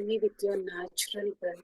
Be with your natural breath.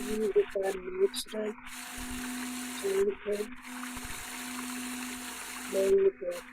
Be with our natural, gentle, flowing breath.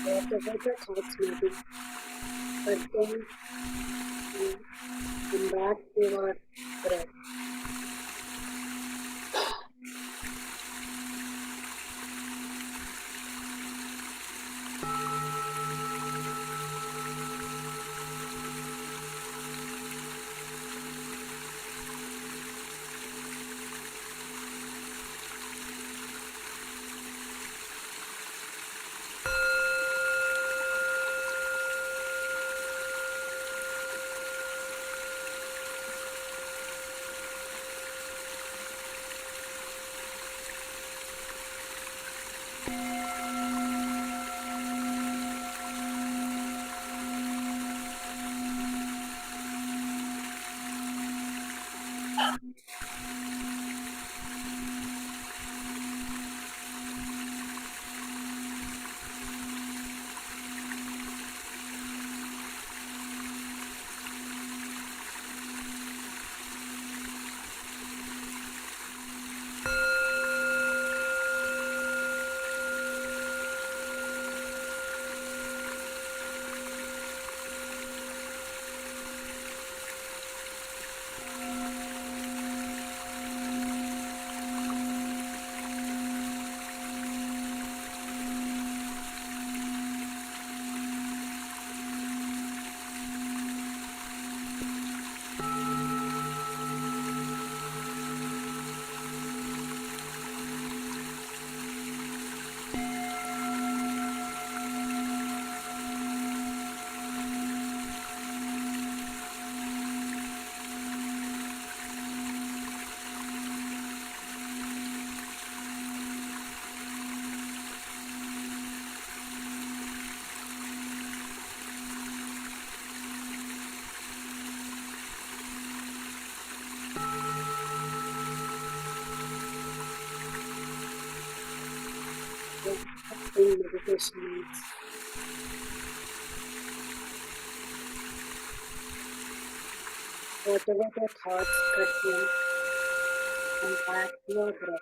Whatever the thoughts may be, but then come back to your breath. in meditation needs. Whatever the thoughts cut in, come back to your breath.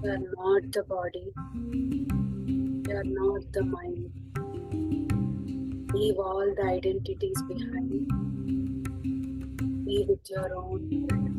You are not the body. You are not the mind. Leave all the identities behind. Be with your own breath.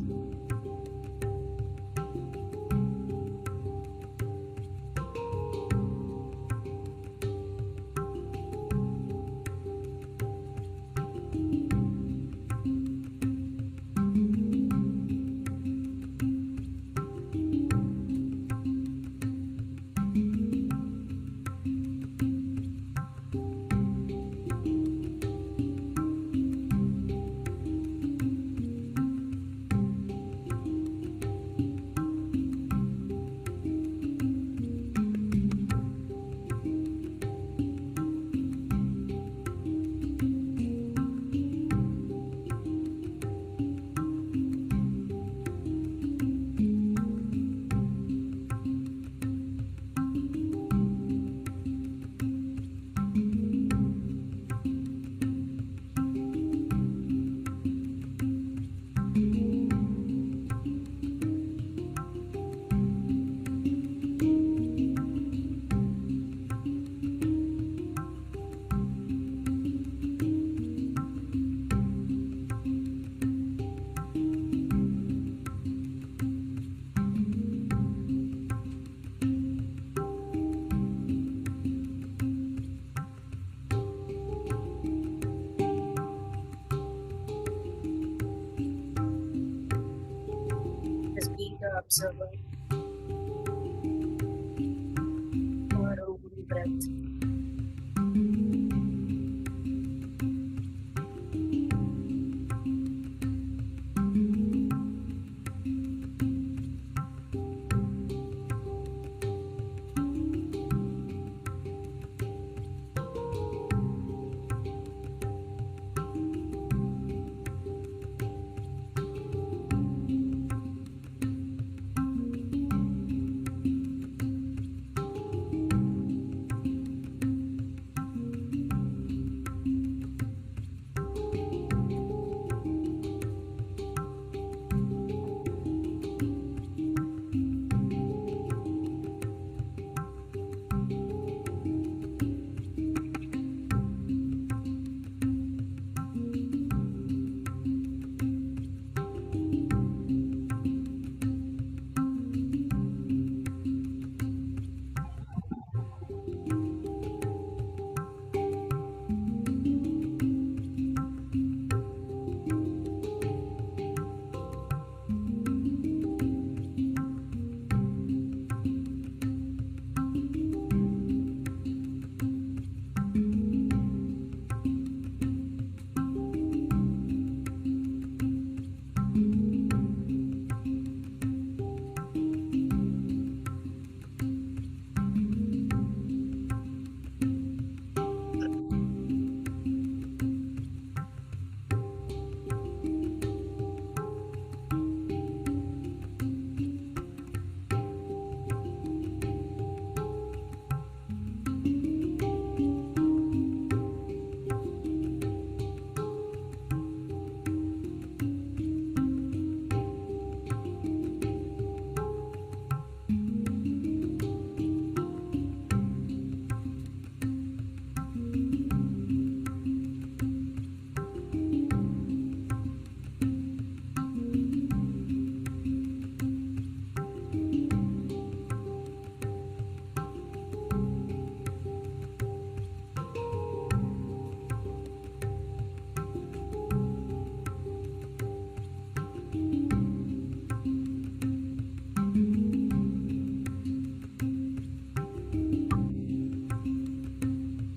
Just be the observer of your own breath.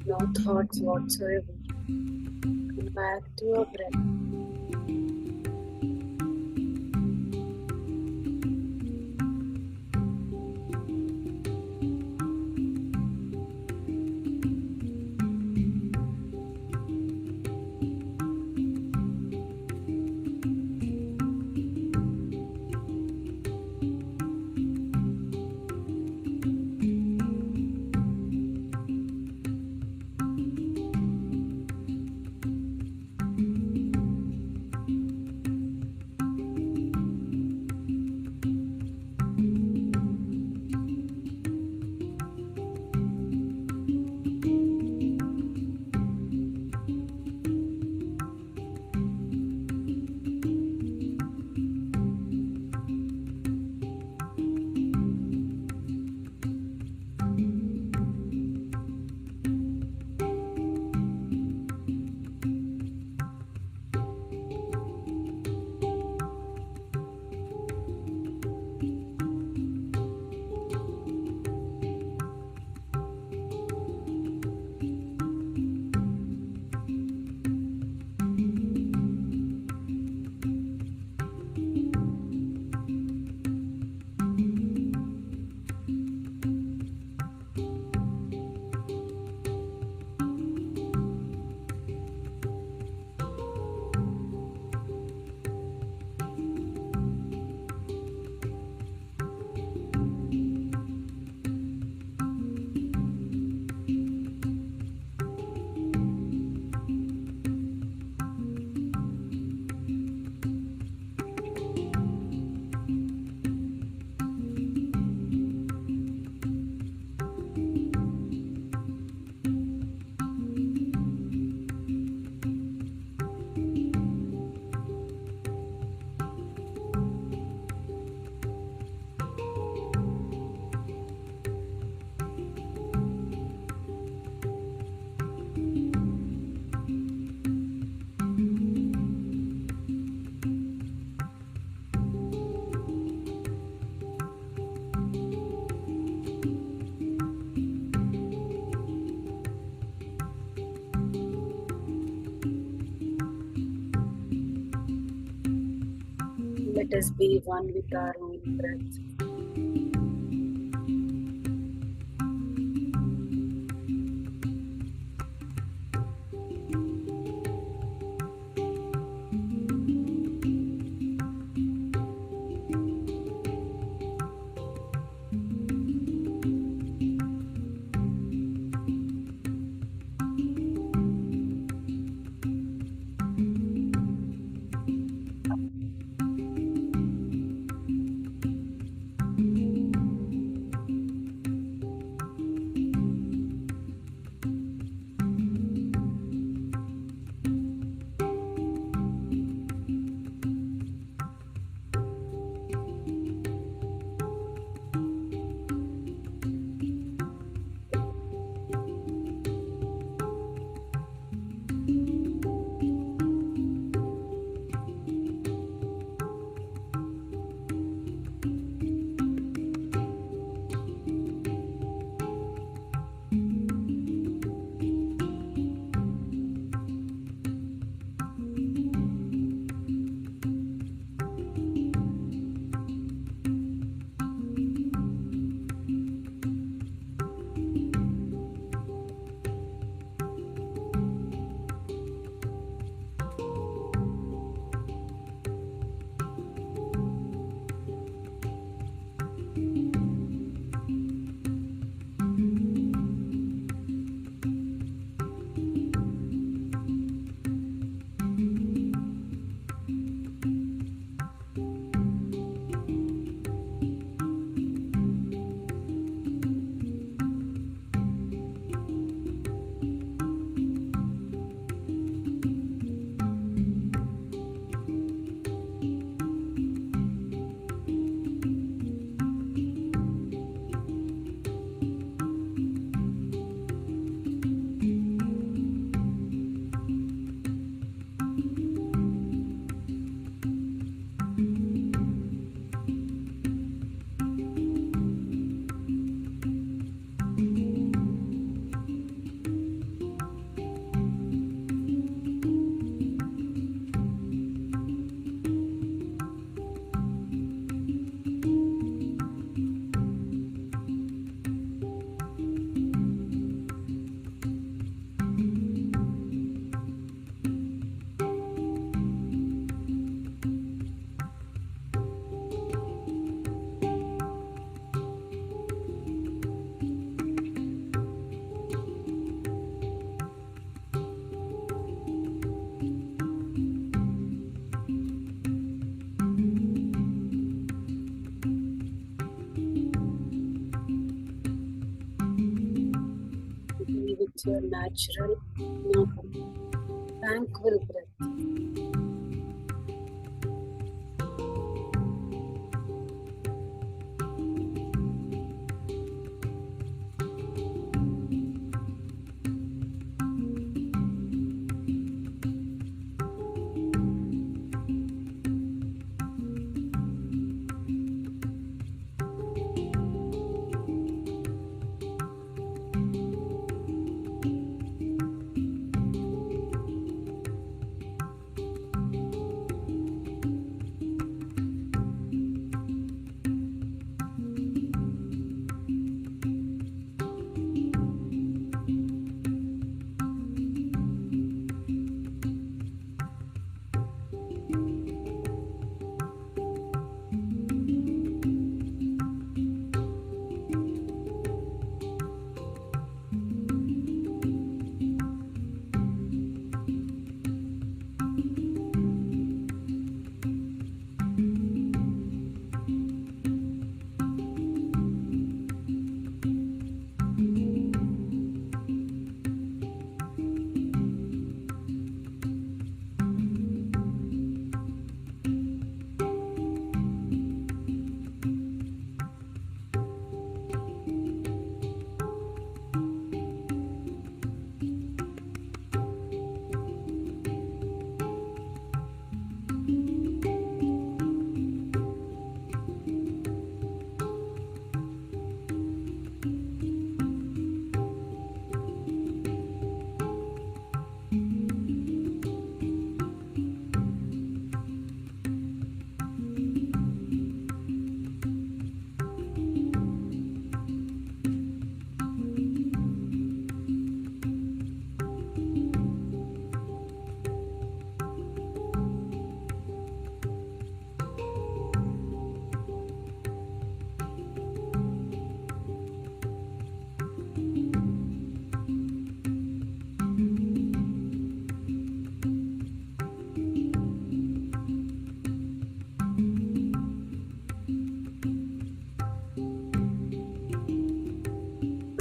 No thoughts whatsoever. Come back to your breath. Let us be one with our own breath. with your natural, normal, tranquil breath.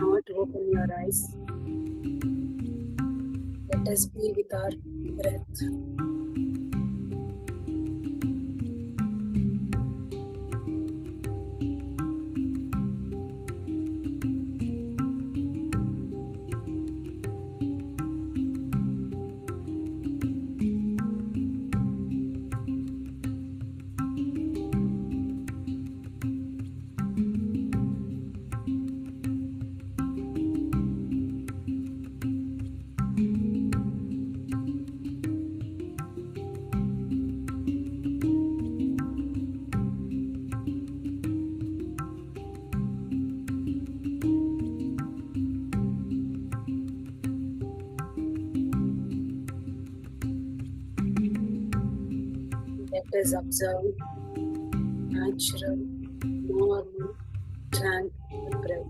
Not open your eyes. Let us be with our breath. Let us observe natural, normal, tranquil breath.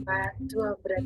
Back to our breath.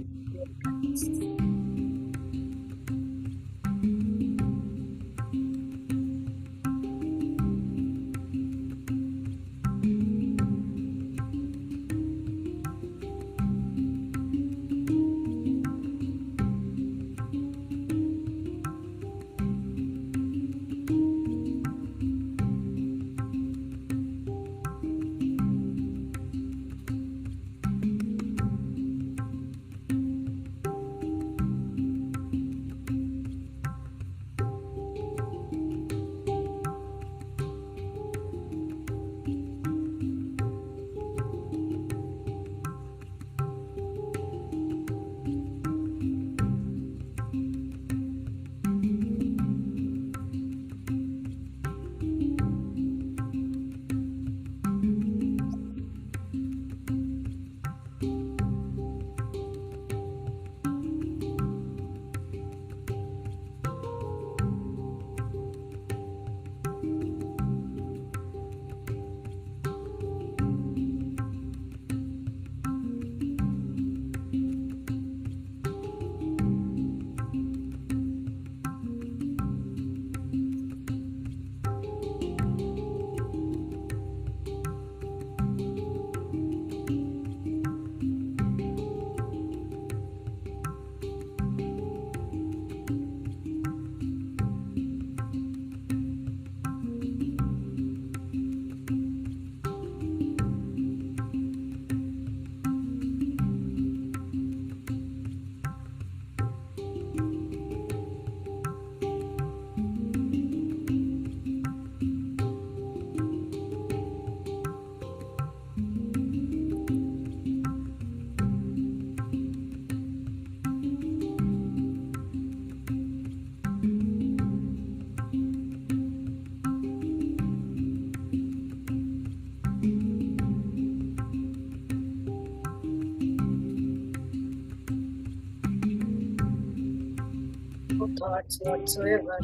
thoughts whatsoever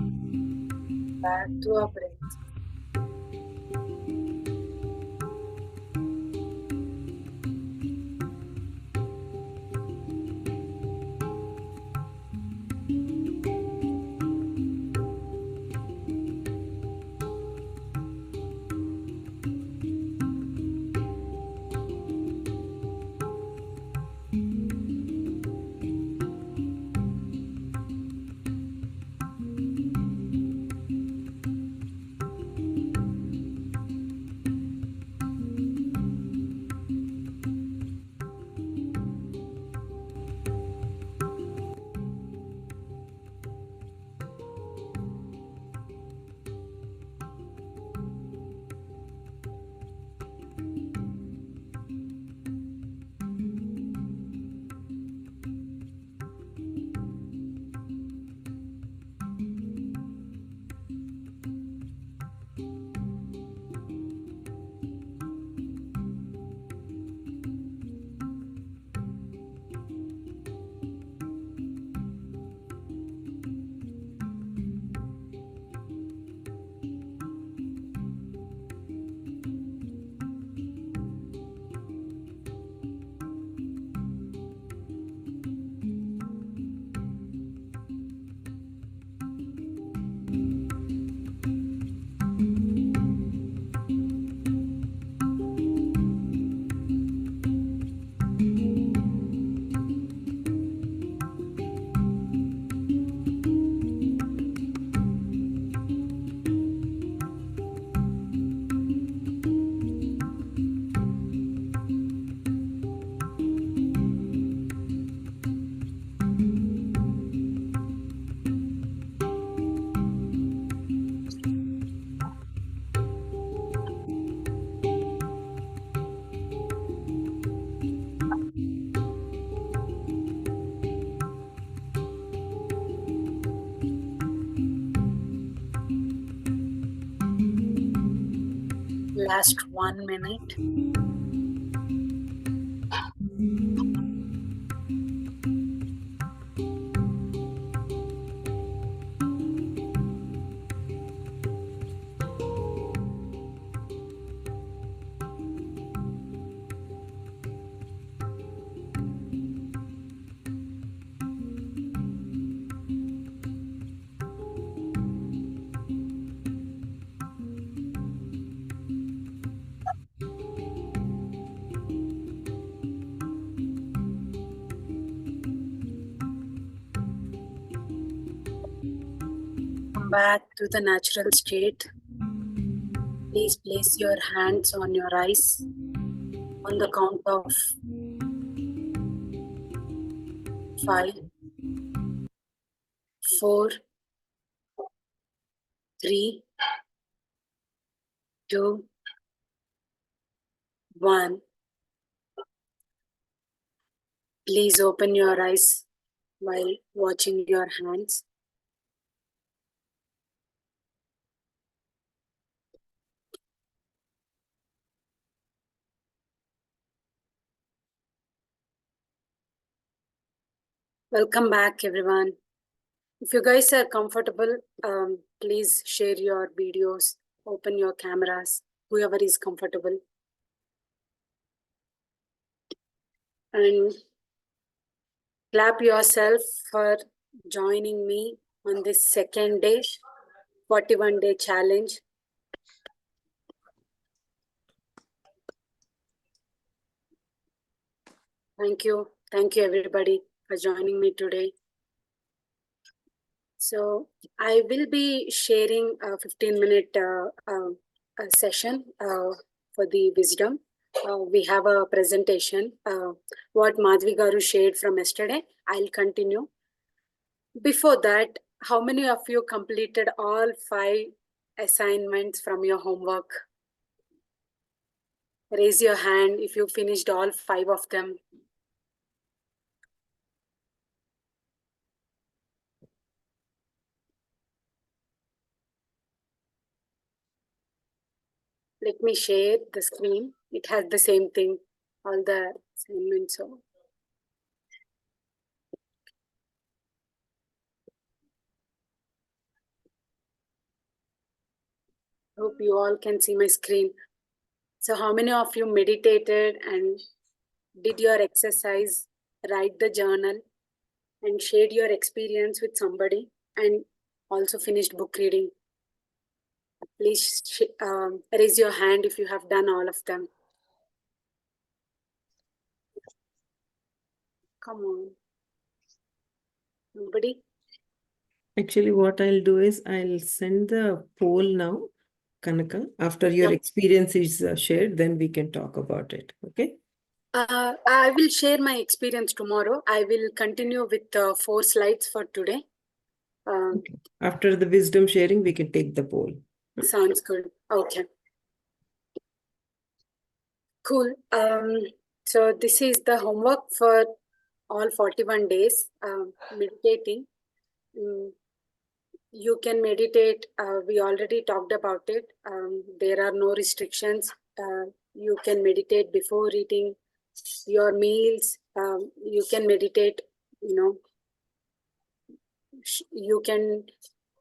back to our breath. Last 1 minute. Come back to the natural state. Please place your hands on your eyes on the count of 5, 4, 3, 2, 1. Please open your eyes while watching your hands. Welcome back, everyone. If you guys are comfortable, please share your videos, open your cameras, whoever is comfortable. And clap yourself for joining me on this second day, 41-day challenge. Thank you. Thank you, everybody, for joining me today. So I will be sharing a 15-minute session for the wisdom. We have a presentation, what Madhvi Garu shared from yesterday. I'll continue. Before that, how many of you completed all 5 assignments from your homework? Raise your hand if you finished all 5 of them. Let me share the screen. It has the same thing, all the assignments. So, Hope you all can see my screen. So how many of you meditated and did your exercise, write the journal, and shared your experience with somebody, and also finished book reading? Please raise your hand if you have done all of them. Come on. Nobody? Actually, what I'll do is I'll send the poll now, Kanaka. After your experience is shared, then we can talk about it. Okay? I will share my experience tomorrow. I will continue with 4 slides for today. Okay. After the wisdom sharing, we can take the poll. Sounds good. Okay. Cool. So this is the homework for all 41 days meditating. You can meditate. We already talked about it. There are no restrictions. You can meditate before eating your meals. You can meditate, you can,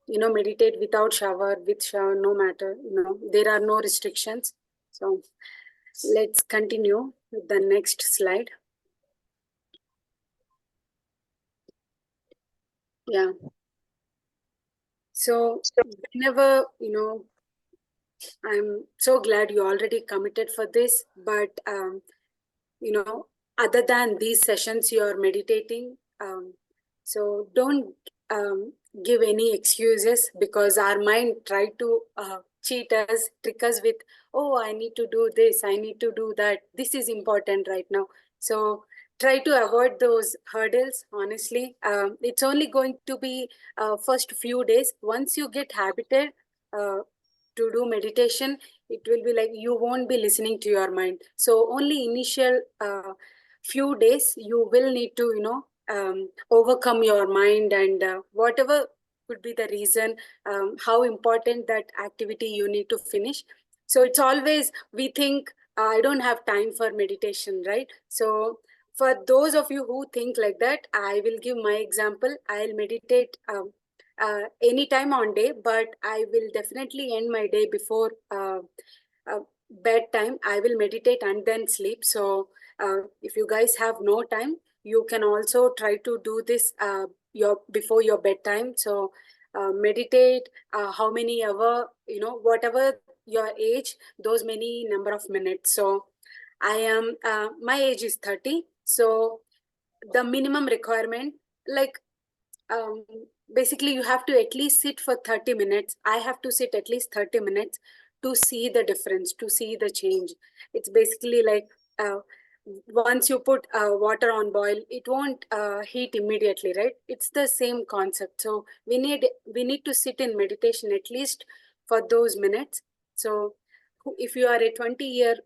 meditate without shower, with shower, no matter, there are no restrictions. So let's continue with the next slide. Yeah. So whenever, I'm so glad you already committed for this, but, other than these sessions, you're meditating. So don't give any excuses, because our mind try to cheat us, trick us with, oh, I need to do this, I need to do that. This is important right now. So try to avoid those hurdles, honestly. It's only going to be first few days. Once you get habited to do meditation, it will be like you won't be listening to your mind. So only initial few days you will need to, overcome your mind, and whatever could be the reason, how important that activity you need to finish. So it's always, we think, I don't have time for meditation, right? So for those of you who think like that, I will give my example. I'll meditate any time on day, but I will definitely end my day before uh, bedtime. I will meditate and then sleep. So if you guys have no time, you can also try to do this your before your bedtime. So meditate how many hour, whatever your age, those many number of minutes. So I am my age is 30. So the minimum requirement, like, um, basically you have to at least sit for 30 minutes. I have to sit at least 30 minutes to see the difference, to see the change. It's basically like, once you put water on boil, it won't heat immediately, right? It's the same concept. So we need to sit in meditation at least for those minutes. So if you are a 20-year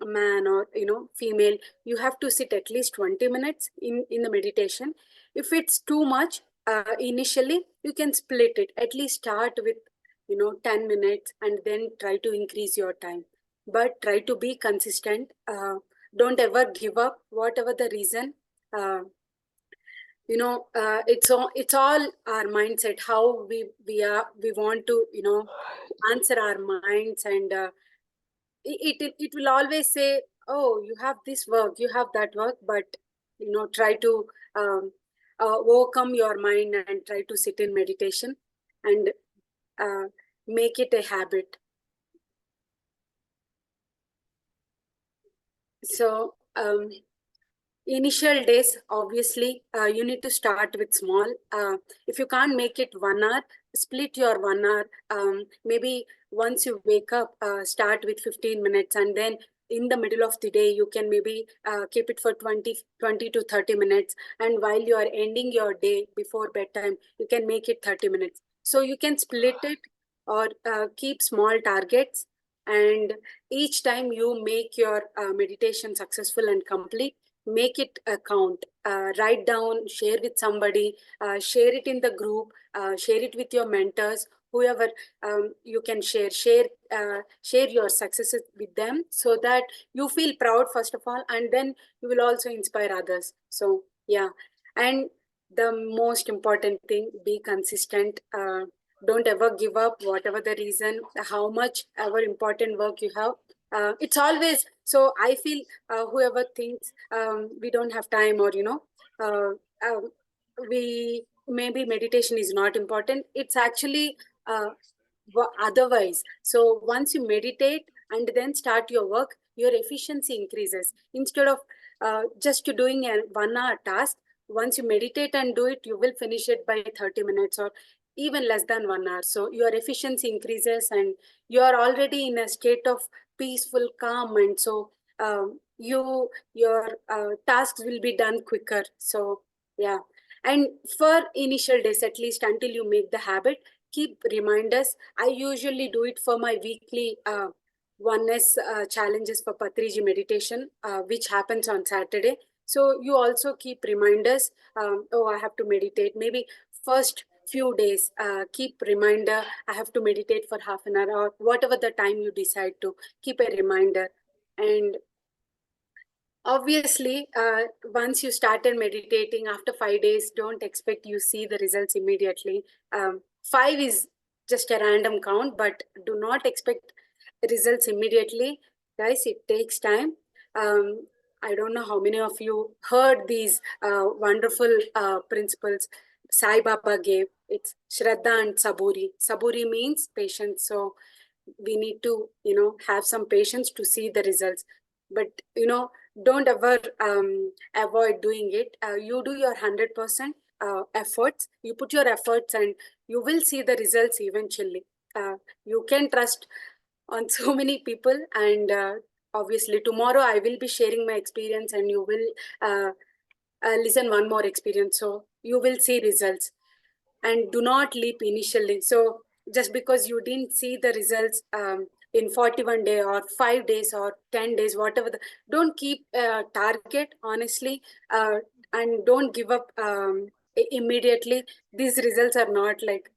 man, or female, you have to sit at least 20 minutes in the meditation. If it's too much, initially you can split it. At least start with 10 minutes and then try to increase your time, but try to be consistent. Don't ever give up, whatever the reason. It's all our mindset, how we want to answer our minds, and it will always say, oh, you have this work, you have that work, but try to um, overcome your mind and try to sit in meditation, and uh, make it a habit. So initial days, obviously, you need to start with small. If you can't make it 1 hour, split your 1 hour. Maybe once you wake up, start with 15 minutes, and then in the middle of the day you can maybe keep it for 20 to 30 minutes, and while you are ending your day before bedtime, you can make it 30 minutes. So you can split it, or keep small targets, and each time you make your meditation successful and complete, make it count. Write down, share with somebody, share it in the group, share it with your mentors, whoever you can share your successes with them, so that you feel proud first of all, and then you will also inspire others. So yeah. And the most important thing, be consistent. don't ever give up, whatever the reason, how much ever important work you have. It's always, so I feel whoever thinks we don't have time, or uh, um, we maybe meditation is not important, it's actually otherwise. So once you meditate and then start your work, your efficiency increases. Instead of just doing a 1 hour task, once you meditate and do it, you will finish it by 30 minutes or even less than 1 hour. So your efficiency increases and you are already in a state of peaceful calm, and so your tasks will be done quicker. So yeah. And for initial days, at least until you make the habit, keep reminders. I usually do it for my weekly oneness challenges for Patriji meditation, which happens on Saturday. So you also keep reminders. Oh, I have to meditate. Maybe first few days, keep reminder. I have to meditate for half an hour, or whatever the time you decide to keep a reminder. And obviously, once you started meditating after 5 days, don't expect you see the results immediately. Five is just a random count, but do not expect results immediately. Guys, it takes time. Um, I don't know how many of you heard these wonderful principles Sai Baba gave. It's Shraddha and Saburi. Saburi means patience. So we need to, have some patience to see the results. But, don't ever avoid doing it. You do your 100% efforts. You put your efforts and you will see the results eventually. You can trust on so many people, and obviously tomorrow I will be sharing my experience and you will listen one more experience, so you will see results. And do not leap initially. So just because you didn't see the results in 41 days or 5 days or 10 days, whatever, don't keep target, honestly, and don't give up immediately. These results are not like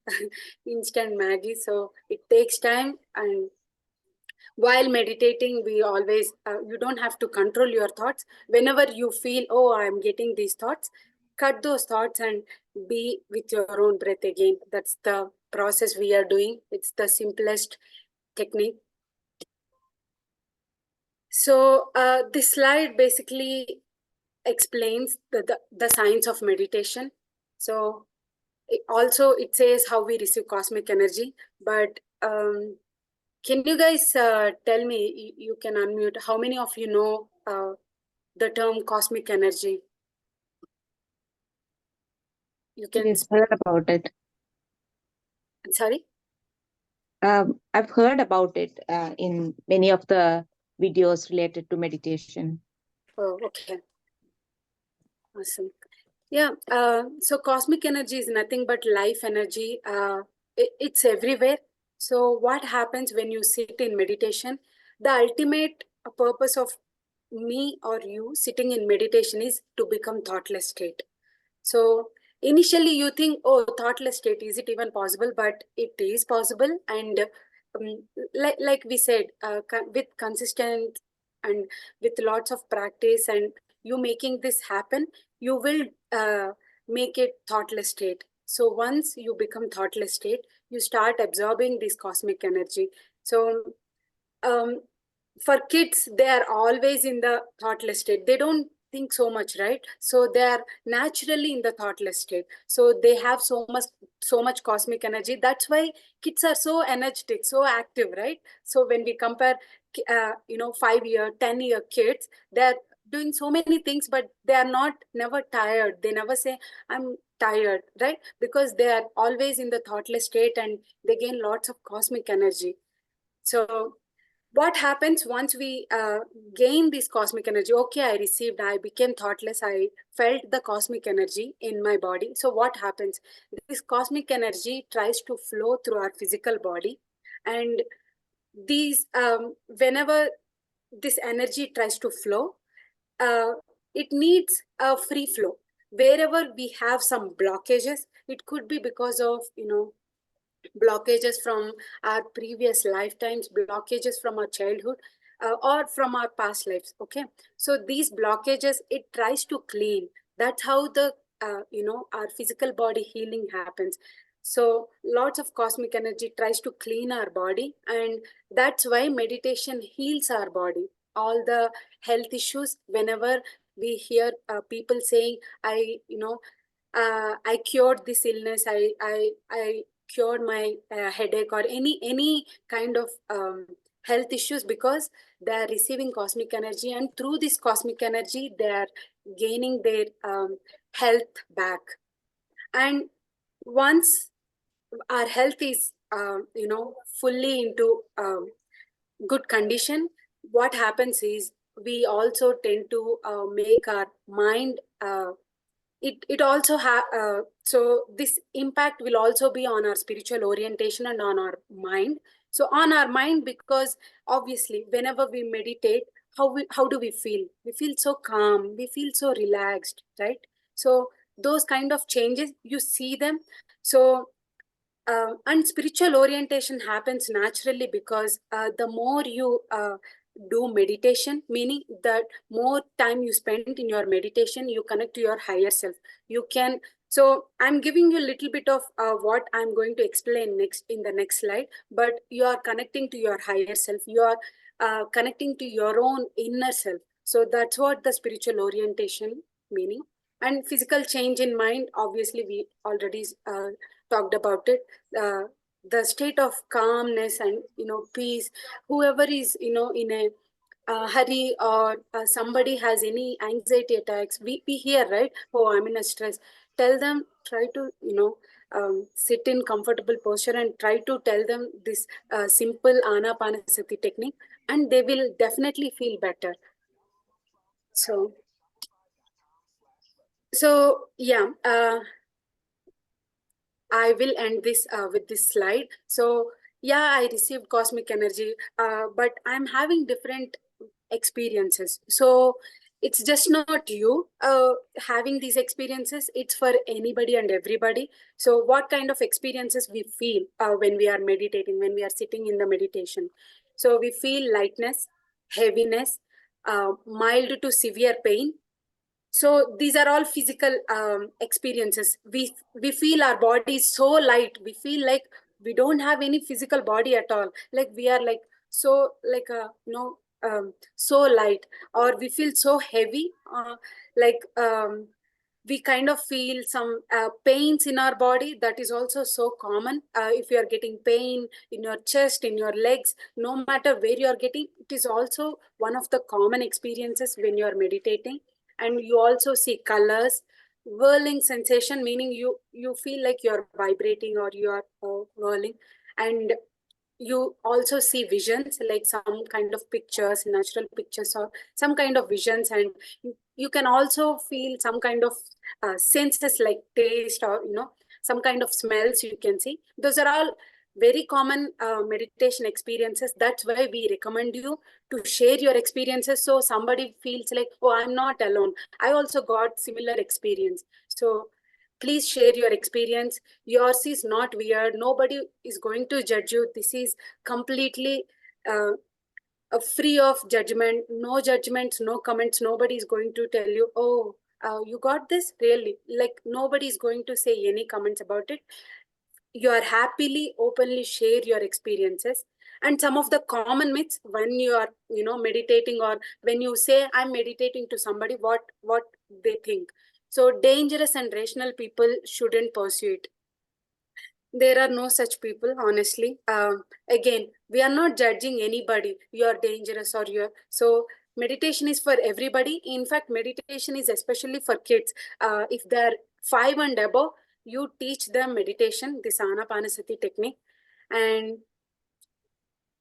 instant Maggie, so it takes time. And while meditating, we always, you don't have to control your thoughts. Whenever you feel, oh, I'm getting these thoughts, cut those thoughts and be with your own breath again. That's the process we are doing. It's the simplest technique. So this slide basically explains the science of meditation. So also it says how we receive cosmic energy, but can you guys tell me, you can unmute, how many of you know the term cosmic energy? You can Yes, speak. heard about it. Sorry? I've heard about it in many of the videos related to meditation. Oh, okay. Awesome. Yeah. So cosmic energy is nothing but life energy. It's everywhere. So what happens when you sit in meditation? The ultimate purpose of me or you sitting in meditation is to become thoughtless state. So initially you think, oh, thoughtless state, is it even possible? But it is possible. And like we said, with consistent and with lots of practice and you making this happen, you will make it thoughtless state. So once you become thoughtless state, you start absorbing this cosmic energy. So um, for kids, they are always in the thoughtless state. They don't think so much, right? So they are naturally in the thoughtless state. So they have so much cosmic energy. That's why kids are so energetic, so active, right? So when we compare 5-year, 10-year kids, they're doing so many things, but they are not never tired. They never say I'm tired, right? Because they are always in the thoughtless state and they gain lots of cosmic energy. So what happens once we gain this cosmic energy? Okay, I received, I became thoughtless, I felt the cosmic energy in my body. So what happens? This cosmic energy tries to flow through our physical body, and these whenever this energy tries to flow, uh, it needs a free flow. Wherever we have some blockages, it could be because of blockages from our previous lifetimes, blockages from our childhood, or from our past lives. Okay, so these blockages, it tries to clean. That's how the our physical body healing happens. So lots of cosmic energy tries to clean our body, and that's why meditation heals our body. All the health issues, whenever we hear people saying, I cured this illness, I cured my headache or any kind of health issues, because they are receiving cosmic energy, and through this cosmic energy they are gaining their health back. And once our health is fully into good condition, what happens is we also tend to make our mind it also so this impact will also be on our spiritual orientation and on our mind. So on our mind, because obviously whenever we meditate, how do we feel? We feel so calm, we feel so relaxed, right? So those kind of changes, you see them. So and spiritual orientation happens naturally, because the more you do meditation, meaning that more time you spend in your meditation, you connect to your higher self. You can, so I'm giving you a little bit of what I'm going to explain next in the next slide, but you are connecting to your higher self, you are connecting to your own inner self. So that's what the spiritual orientation meaning. And physical change in mind, obviously we already talked about it. The state of calmness and peace. Whoever is in a hurry, or somebody has any anxiety attacks, we hear, right? Oh, I'm in a stress. Tell them, try to sit in comfortable posture and try to tell them this simple Anapanasati technique, and they will definitely feel better. So yeah, I will end this with this slide. So yeah, I received cosmic energy, but I'm having different experiences. So it's just not you having these experiences, it's for anybody and everybody. So what kind of experiences we feel when we are meditating, when we are sitting in the meditation? So we feel lightness, heaviness, mild to severe pain. So these are all physical experiences. We feel our body is so light, we feel like we don't have any physical body at all, like we are like so like a so light, or we feel so heavy, like we kind of feel some pains in our body. That is also so common. If you are getting pain in your chest, in your legs, no matter where you are getting, it is also one of the common experiences when you are meditating. And you also see colors, whirling sensation, meaning you feel like you're vibrating or you are whirling. And you also see visions, like some kind of pictures, natural pictures, or some kind of visions. And you can also feel some kind of senses, like taste, or some kind of smells you can see. Those are all very common meditation experiences. That's why we recommend you to share your experiences, so somebody feels like, oh, I'm not alone, I also got similar experience. So please share your experience. Yours is not weird, nobody is going to judge you. This is completely uh, free of judgment, no judgments, no comments. Nobody is going to tell you, oh, you got this really, like nobody is going to say any comments about it. You are happily openly share your experiences. And some of the common myths when you are meditating, or when you say I'm meditating to somebody, what they think. So dangerous and rational people shouldn't pursue it. There are no such people, honestly. Again, we are not judging anybody, you are dangerous or you're so. Meditation is for everybody. In fact, meditation is especially for kids. If they're 5 and above, you teach them meditation, this Anapanasati technique. And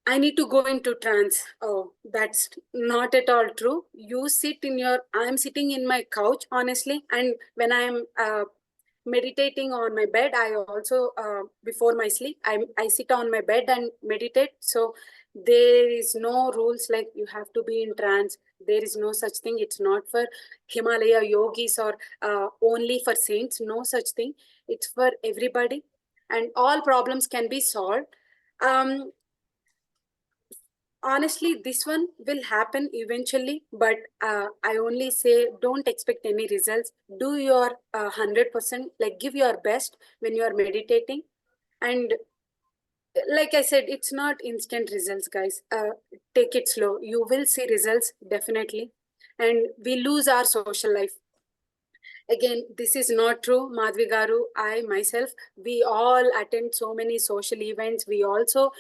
I need to go into trance. Oh, that's not at all true. You sit in your, I'm sitting in my couch, honestly. And when I'm meditating on my bed, I also, before my sleep, I sit on my bed and meditate. So there is no rules like you have to be in trance. There is no such thing. It's not for Himalaya yogis or only for saints. No such thing. It's for everybody. And all problems can be solved. Honestly, this one will happen eventually, but I only say don't expect any results. Do your 100%, like give your best when you are meditating. And like I said, it's not instant results, guys. Take it slow. You will see results definitely. And we lose our social life. Again, this is not true, Madhvi Garu. I myself, we all attend so many social events. We also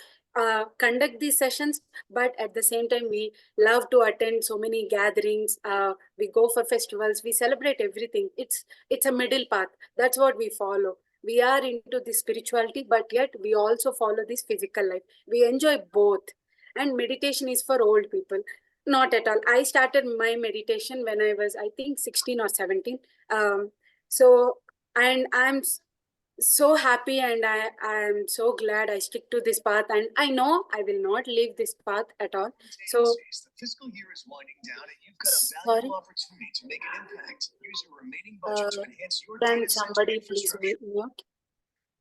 conduct these sessions, but at the same time, we love to attend so many gatherings. We go for festivals. We celebrate everything. It's a middle path. That's what we follow. We are into the spirituality, but yet we also follow this physical life. We enjoy both. And meditation is for old people. Not at all. I started my meditation when I was, I think, 16 or 17. So, and so happy, and I'm so glad I stick to this path, and I know I will not leave this path at all. So, the fiscal year is winding down, and you've got a valuable sorry, opportunity to make an impact. Use your remaining budget to enhance your can data center somebody please infrastructure. mute?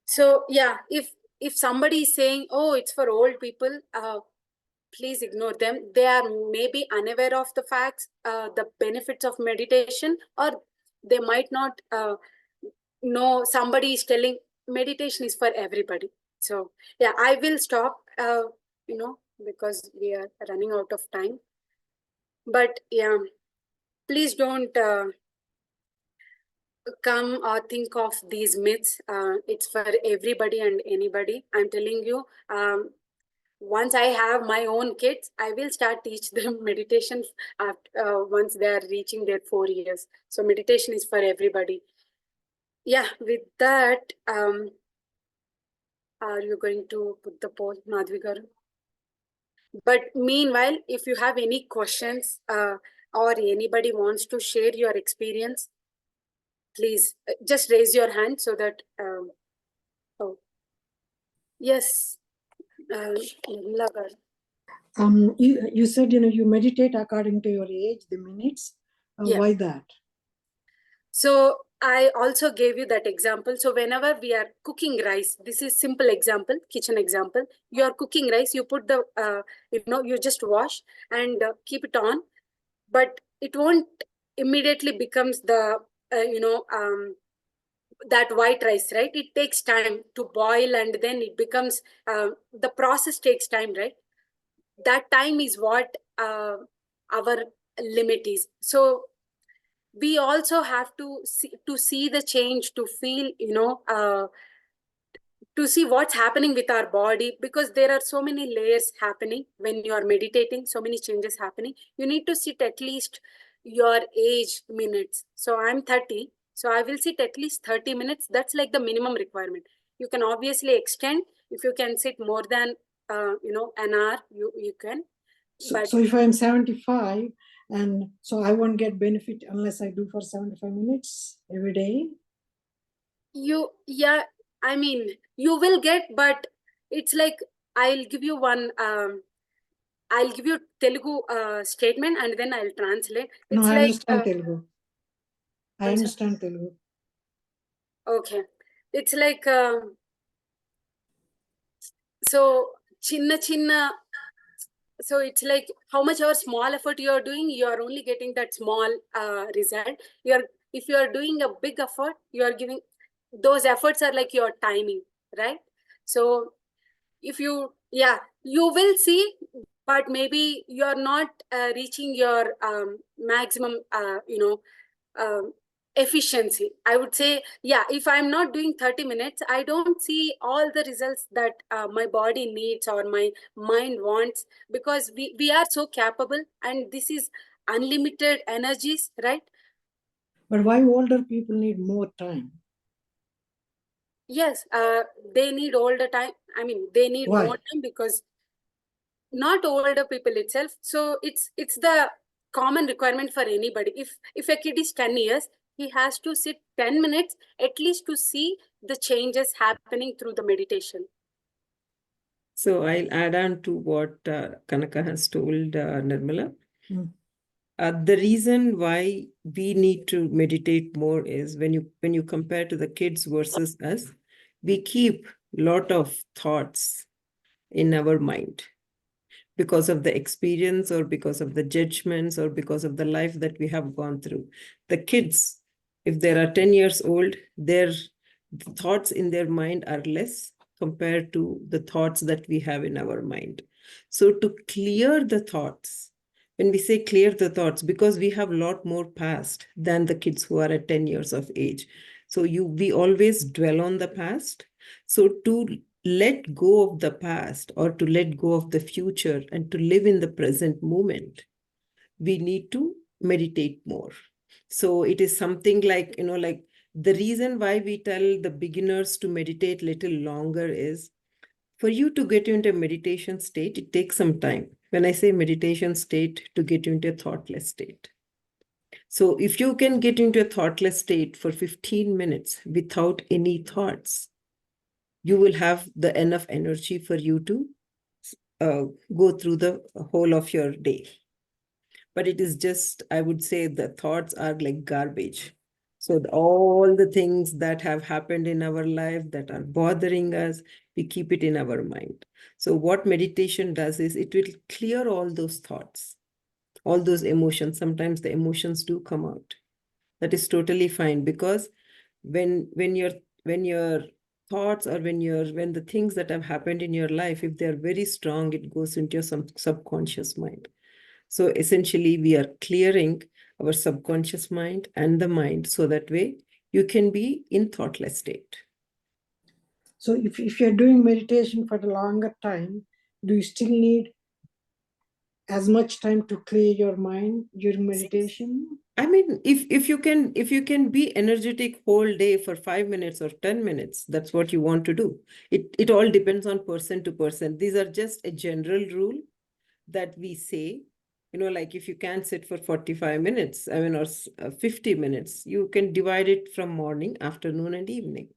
So yeah, if somebody is saying, oh, it's for old people, please ignore them. They are maybe unaware of the facts, the benefits of meditation, or they might not know. Somebody is telling meditation is for everybody. So yeah, I will stop, because we are running out of time. But yeah, please don't come or think of these myths. It's for everybody and anybody. I'm telling you, once I have my own kids, I will start teach them meditation after, once they are reaching their 4 years. So meditation is for everybody. Yeah, with that, are you going to put the poll, Madhvi Garu? But meanwhile, if you have any questions or anybody wants to share your experience, please just raise your hand so that, oh, yes, Nirmala Garu. You said, you meditate according to your age, the minutes. Yeah. Why that? So I also gave you that example. So whenever we are cooking rice, this is simple example, kitchen example. You are cooking rice, you put the, you just wash and keep it on, but it won't immediately becomes the, that white rice, right? It takes time to boil, and then it becomes, the process takes time, right? That time is what our limit is. So we also have to see the change, to feel, to see what's happening with our body, because there are so many layers happening when you are meditating, so many changes happening. You need to sit at least your age minutes. So I'm 30, so I will sit at least 30 minutes. That's like the minimum requirement. You can obviously extend if you can sit more than an hour, you can. So if I'm 75, and so I won't get benefit unless I do for 75 minutes every day. Yeah, I mean, you will get, but it's like, I'll give you one, I'll give you Telugu statement, and then I'll translate. No, It's I like, understand Telugu. I I'm sorry. understand Telugu. Okay. It's like, so chinna, so it's like how much our small effort you are doing, you are only getting that small result. If you are doing a big effort, you are giving, those efforts are like your timing, right? So if you, yeah, you will see, but maybe you're not reaching your maximum efficiency, I would say. Yeah, if I'm not doing 30 minutes, I don't see all the results that my body needs or my mind wants, because we are so capable, and this is unlimited energies, right? But why older people need more time? Yes, they need all the time. I mean, they need Why? more time, because not older people itself. So it's the common requirement for anybody. If a kid is 10 years, he has to sit 10 minutes at least to see the changes happening through the meditation. So I'll add on to what Kanaka has told Nirmala. The reason why we need to meditate more is when you compare to the kids versus us, we keep a lot of thoughts in our mind because of the experience, or because of the judgments, or because of the life that we have gone through. The kids, if they are 10 years old, their thoughts in their mind are less, compared to the thoughts that we have in our mind. So to clear the thoughts, when we say clear the thoughts, because we have a lot more past than the kids who are at 10 years of age. So we always dwell on the past. So to let go of the past or to let go of the future and to live in the present moment, we need to meditate more. So it is something like, like the reason why we tell the beginners to meditate little longer is for you to get into a meditation state, it takes some time. When I say meditation state, to get into a thoughtless state. So if you can get into a thoughtless state for 15 minutes without any thoughts, you will have the enough energy for you to go through the whole of your day. But it is just, I would say the thoughts are like garbage. So all the things that have happened in our life that are bothering us, we keep it in our mind. So what meditation does is it will clear all those thoughts, all those emotions. Sometimes the emotions do come out. That is totally fine, because when your thoughts or when the things that have happened in your life, if they're very strong, it goes into your subconscious mind. So essentially, we are clearing our subconscious mind and the mind, so that way you can be in thoughtless state. So if you're doing meditation for a longer time, do you still need as much time to clear your mind during meditation? I mean, if you can be energetic whole day for 5 minutes or 10 minutes, that's what you want to do. It all depends on person to person. These are just a general rule that we say. Like if you can't sit for 45 minutes, or 50 minutes, you can divide it from morning, afternoon, and evening.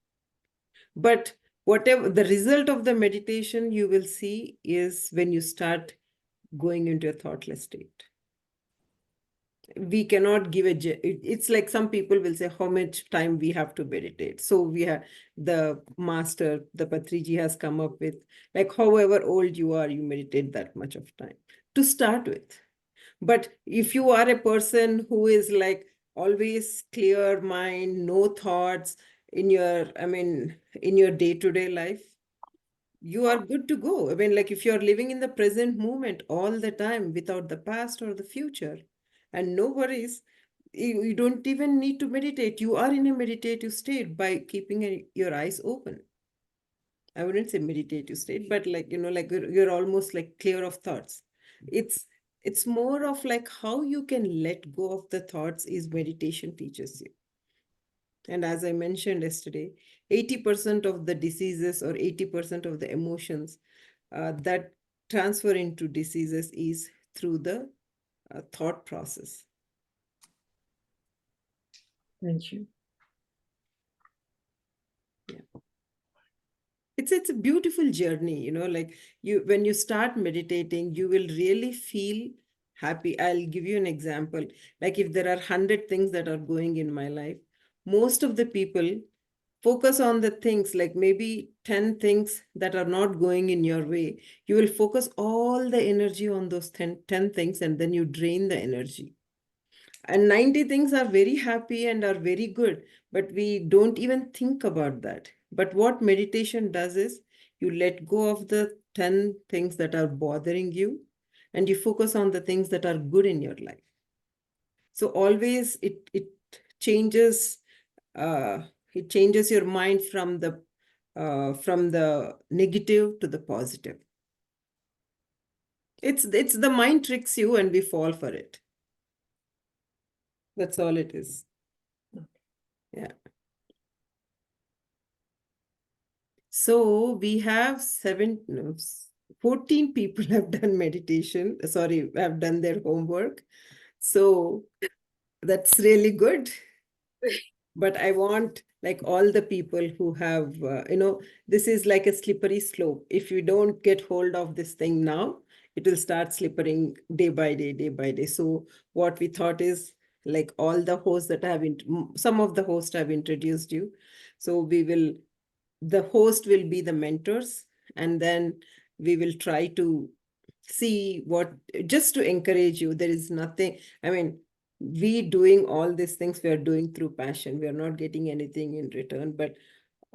But whatever the result of the meditation you will see is when you start going into a thoughtless state. We cannot give it's like some people will say how much time we have to meditate. So we have the master, the Patriji has come up with, like, however old you are, you meditate that much of time to start with. But if you are a person who is like always clear mind, no thoughts in your day-to-day life, you are good to go. Like if you're living in the present moment all the time without the past or the future and no worries, you don't even need to meditate. You are in a meditative state by keeping your eyes open. I wouldn't say meditative state, but like, like you're almost like clear of thoughts. It's more of like how you can let go of the thoughts is meditation teaches you. And as I mentioned yesterday, 80% of the diseases or 80% of the emotions that transfer into diseases is through the thought process. Thank you. Yeah. It's a beautiful journey, like when you start meditating, you will really feel happy. I'll give you an example. Like if there are 100 things that are going in my life, most of the people focus on the things, like maybe 10 things that are not going in your way. You will focus all the energy on those 10 things, and then you drain the energy. And 90 things are very happy and are very good, but we don't even think about that. But what meditation does is you let go of the 10 things that are bothering you and you focus on the things that are good in your life. So always it changes your mind from the negative to the positive. It's the mind tricks you and we fall for it. That's all it is. Yeah. So we have 14 people have done meditation. Sorry, have done their homework. So that's really good. But I want like all the people who have, this is like a slippery slope. If you don't get hold of this thing now, it will start slippering day by day, day by day. So what we thought is like all the hosts that have, some of the hosts have introduced you. So the host will be the mentors, and then we will try to see just to encourage you. There is nothing, we doing all these things, we are doing through passion. We are not getting anything in return, but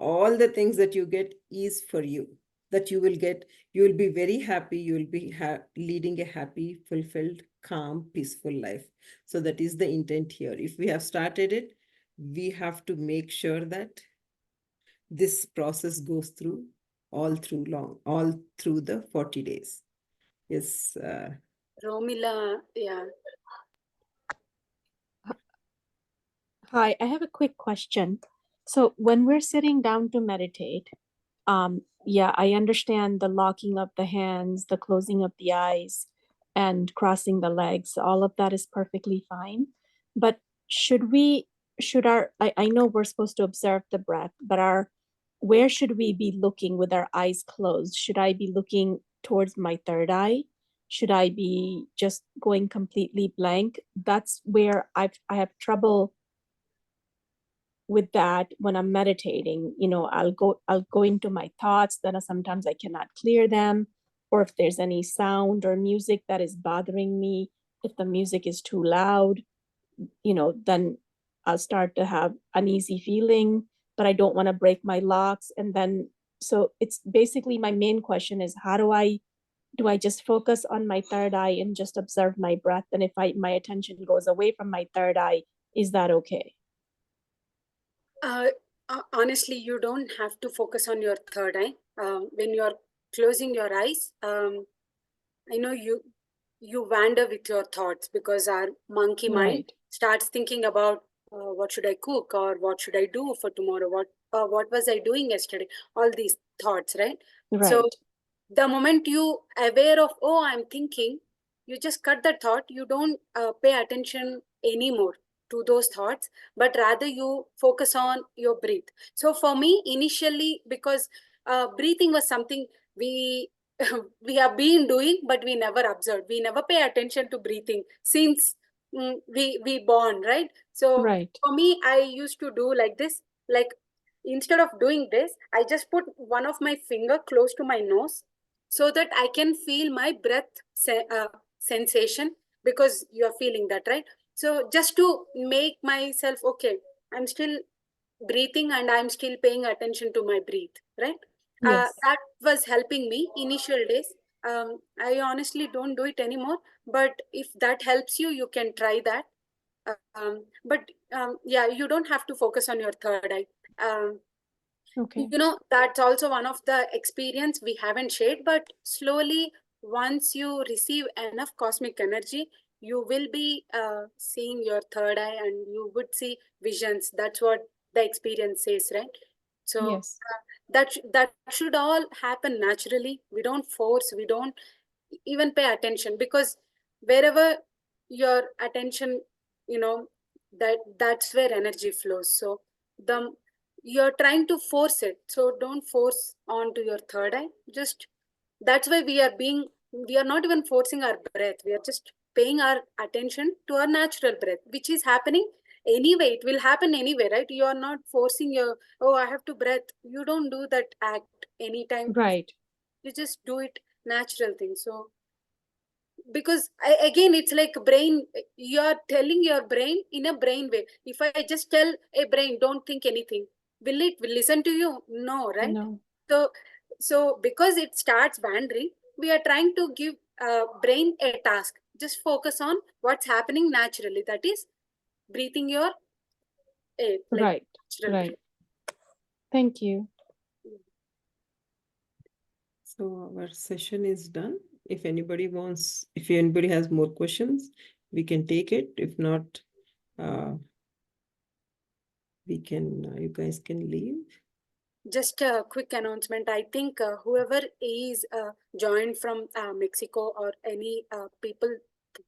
all the things that you get is for you, that you will get. You will be very happy. You will be leading a happy, fulfilled, calm, peaceful life. So that is the intent here. If we have started it, we have to make sure that this process goes through all through the 40 days. Yes. Romila, yeah. Hi, I have a quick question. So when we're sitting down to meditate, yeah, I understand the locking of the hands, the closing of the eyes, and crossing the legs. All of that is perfectly fine. But I know we're supposed to observe the breath, but where should we be looking with our eyes closed? Should I be looking towards my third eye? Should I be just going completely blank? That's where I have trouble with that when I'm meditating. I'll go into my thoughts, then sometimes I cannot clear them, or if there's any sound or music that is bothering me, if the music is too loud, then I'll start to have uneasy feeling, but I don't want to break my locks. And then, so it's basically, my main question is, how do I just focus on my third eye and just observe my breath? And if my attention goes away from my third eye, is that okay? Honestly, you don't have to focus on your third eye. When you're closing your eyes, I know you wander with your thoughts because our monkey mind Right. starts thinking about what should I cook, or what should I do for tomorrow, what was I doing yesterday, all these thoughts, right? So Right. the moment you aware of, oh, I'm thinking, you just cut the thought. You don't pay attention anymore to those thoughts, but rather you focus on your breath. So for me, initially, because breathing was something we we have been doing, but we never observed, we never pay attention to breathing since we born, right? So Right. for me, I used to do like this, like, instead of doing this, I just put one of my finger close to my nose so that I can feel my breath sensation, because you're feeling that, right? So just to make myself okay, I'm still breathing and I'm still paying attention to my breath, right? Yes. That was helping me initial days. I honestly don't do it anymore, but if that helps you, you can try that. But yeah, you don't have to focus on your third eye. Okay. That's also one of the experience we haven't shared, but slowly, once you receive enough cosmic energy, you will be seeing your third eye and you would see visions. That's what the experience says, right? So Yes. that should all happen naturally. We don't force, we don't even pay attention, because wherever your attention, that's where energy flows. So the you're trying to force it, so don't force on to your third eye. Just, that's why we are not even forcing our breath, we are just paying our attention to our natural breath, which is happening anyway. It will happen anyway, right? You are not forcing your, oh, I have to breath. You don't do that act anytime. Right. You just do it natural thing. So because again, it's like brain, you're telling your brain in a brain way. If I just tell a brain, don't think anything, will listen to you? No, right? No. So because it starts wandering, we are trying to give brain a task. Just focus on what's happening naturally, that is breathing your air, like Right. natural Right. Thank you. So our session is done. If anybody has more questions, we can take it. If not, you guys can leave. Just a quick announcement. I think whoever is joined from Mexico, or any people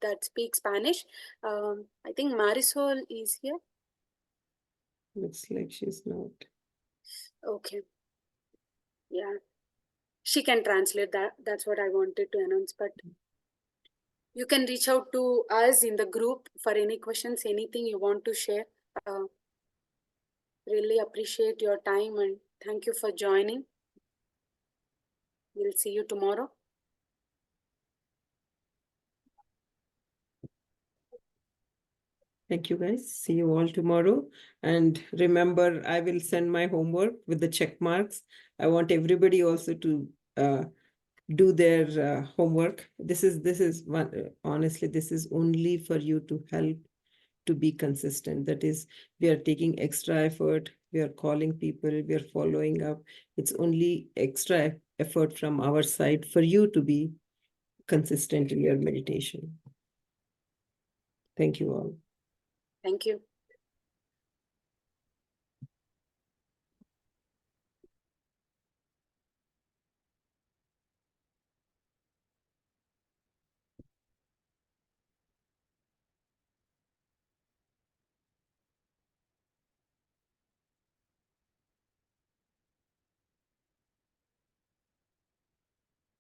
that speak Spanish, I think Marisol is here. Looks like she's not. Okay. Yeah. She can translate that. That's what I wanted to announce. But you can reach out to us in the group for any questions, anything you want to share. Really appreciate your time and thank you for joining. We'll see you tomorrow. Thank you, guys. See you all tomorrow. And remember, I will send my homework with the check marks. I want everybody also to do their homework. This is one, honestly, this is only for you to help to be consistent. That is, we are taking extra effort. We are calling people. We are following up. It's only extra effort from our side for you to be consistent in your meditation. Thank you all. Thank you.